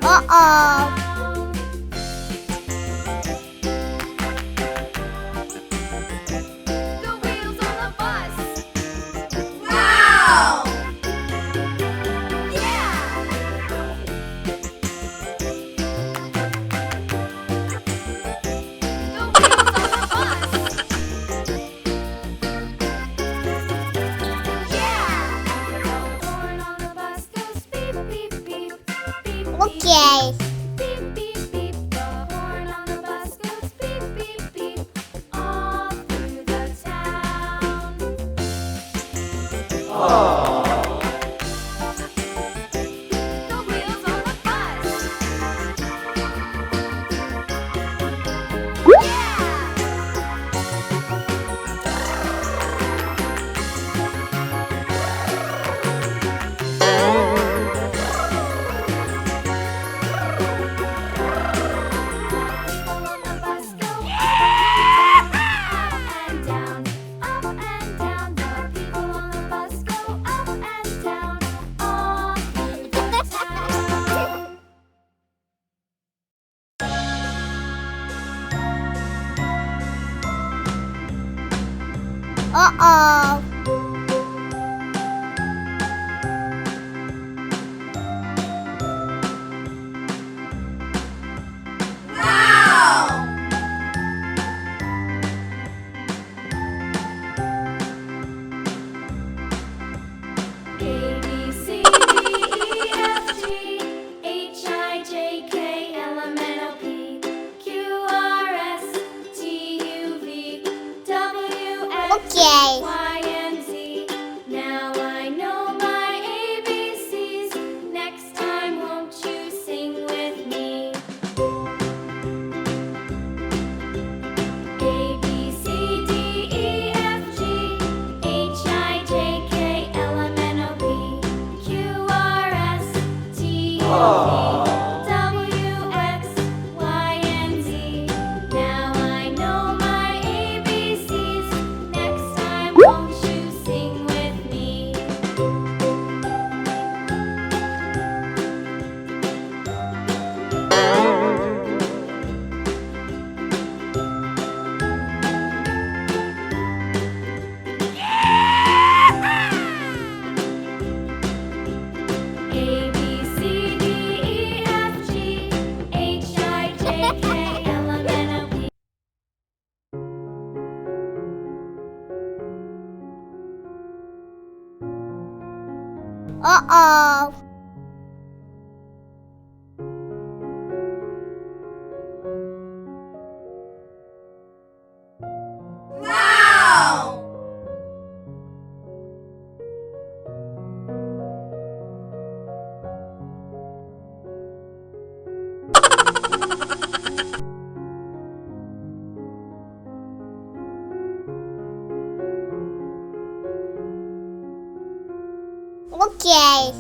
Uh-oh. The wheels on the bus. Wow! Yeah! The wheels on the bus. Yeah! The horn on the bus goes beep, beep, beep. Beep, Okay. beep, beep, beep. The horn on the bus goes beep, beep, beep. All through the town. The wheels on the bus. Yeah! People on the bus go up and down, up and down. The people on the bus go up and down, all through the town. Uh-oh. Wow! A B C D E F G H I J K L M N O P Q R S T U V W X Okay. Y and Z. Now I know my ABCs. Next time, won't you sing with me? A B C D E F G H I J K L M N O P Q R S T U V W X Y and Z. Now I know my ABCs. Next time, won't you sing with me? A B C D E F G H I J K L M N O P. Uh-oh. Wow! Okay.